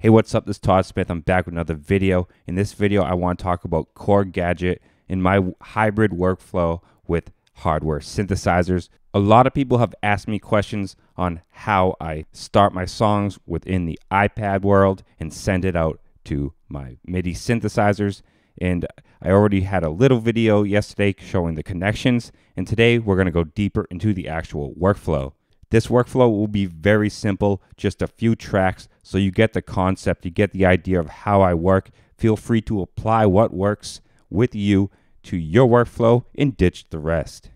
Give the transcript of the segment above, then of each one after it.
Hey, what's up? This is Todd Smith. I'm back with another video. In this video, I want to talk about Korg Gadget and my hybrid workflow with hardware synthesizers. A lot of people have asked me questions on how I start my songs within the iPad world and send it out to my Midi synthesizers. And I already had a little video yesterday showing the connections. And today we're going to go deeper into the actual workflow. This workflow will be very simple, just a few tracks, so you get the concept, you get the idea of how I work. Feel free to apply what works with you to your workflow and ditch the rest.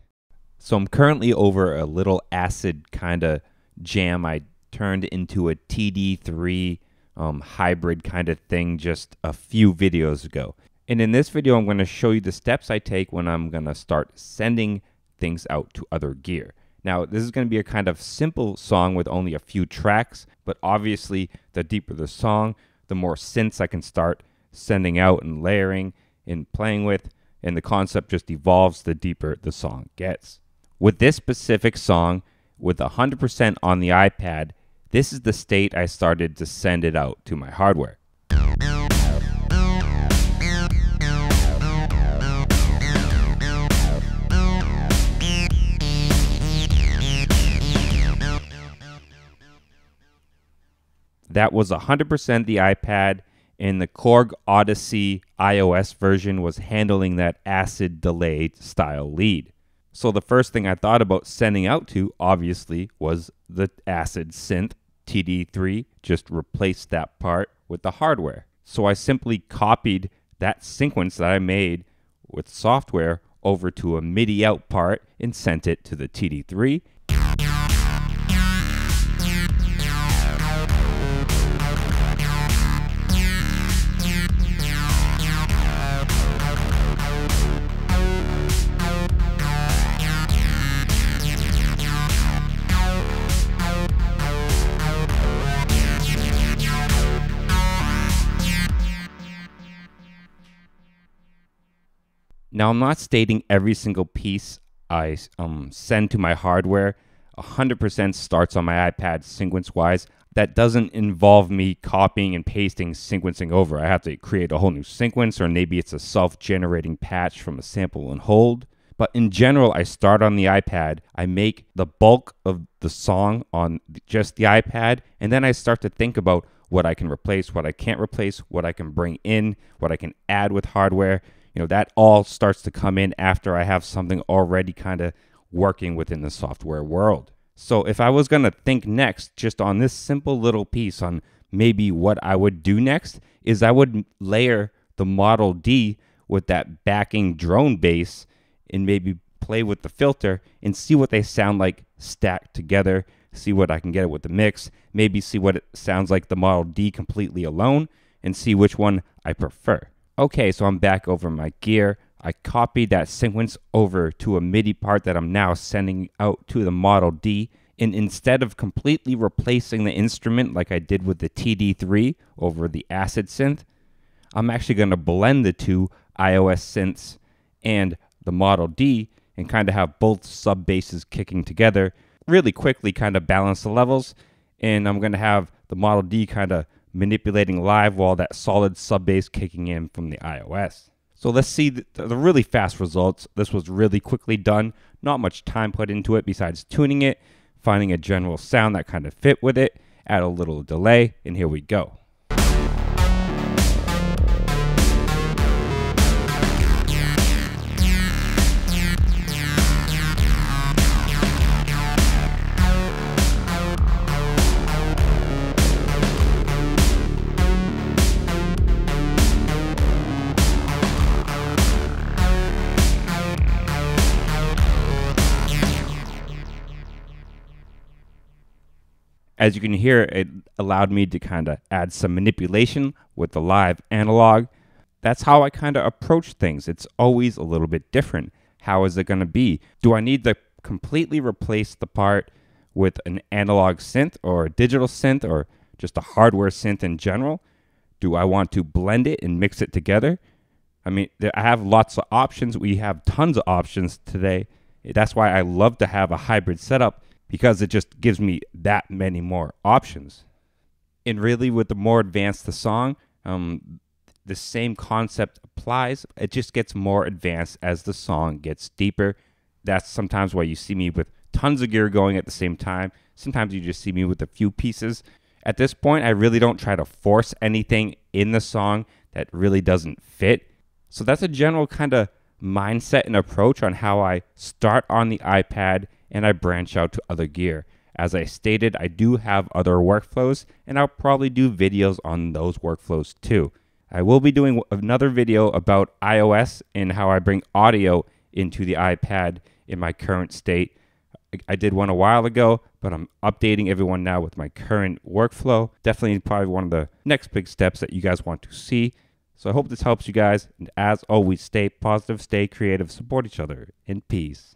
So I'm currently over a little acid kind of jam I turned into a TD3 hybrid kind of thing just a few videos ago. And in this video, I'm going to show you the steps I take when I'm going to start sending things out to other gear. Now, this is going to be a kind of simple song with only a few tracks, but obviously the deeper the song, the more synths I can start sending out and layering and playing with, and the concept just evolves the deeper the song gets. With this specific song, with 100% on the iPad, this is the state I started to send it out to my hardware. That was 100% the iPad, and the Korg Odyssey iOS version was handling that acid delayed style lead. So the first thing I thought about sending out to, obviously, was the acid synth TD3, just replace that part with the hardware. So I simply copied that sequence that I made with software over to a MIDI out part and sent it to the TD3. Now, I'm not stating every single piece I send to my hardware 100% starts on my iPad sequence-wise. That doesn't involve me copying and pasting sequencing over. I have to create a whole new sequence, or maybe it's a self-generating patch from a sample and hold. But in general, I start on the iPad. I make the bulk of the song on just the iPad, and then I start to think about what I can replace, what I can't replace, what I can bring in, what I can add with hardware. You know, that all starts to come in after I have something already kind of working within the software world. So if I was going to think next, just on this simple little piece on maybe what I would do next, is I would layer the Model D with that backing drone bass and maybe play with the filter and see what they sound like stacked together, see what I can get with the mix, maybe see what it sounds like the Model D completely alone, and see which one I prefer. Okay, so I'm back over my gear. I copied that sequence over to a MIDI part that I'm now sending out to the Model D. And instead of completely replacing the instrument like I did with the TD3 over the acid synth, I'm actually going to blend the two iOS synths and the Model D and kind of have both sub basses kicking together, really quickly kind of balance the levels. And I'm going to have the Model D kind of manipulating live while that solid sub bass kicking in from the iOS. So let's see the really fast results. This was really quickly done. Not much time put into it besides tuning it, finding a general sound that kind of fit with it, add a little delay, and here we go. As you can hear, it allowed me to kind of add some manipulation with the live analog. That's how I kind of approach things. It's always a little bit different. How is it going to be? Do I need to completely replace the part with an analog synth or a digital synth or just a hardware synth in general? Do I want to blend it and mix it together? I mean, I have lots of options. We have tons of options today. That's why I love to have a hybrid setup, because it just gives me that many more options. And really, with the more advanced the song, the same concept applies. It just gets more advanced as the song gets deeper. That's sometimes why you see me with tons of gear going at the same time. Sometimes you just see me with a few pieces. At this point, I really don't try to force anything in the song that really doesn't fit. So that's a general kind of mindset and approach on how I start on the iPad and I branch out to other gear. As I stated, I do have other workflows, and I'll probably do videos on those workflows too. I will be doing another video about iOS and how I bring audio into the iPad in my current state. I did one a while ago, but I'm updating everyone now with my current workflow. Definitely probably one of the next big steps that you guys want to see. So I hope this helps you guys. And as always, stay positive, stay creative, support each other, and peace.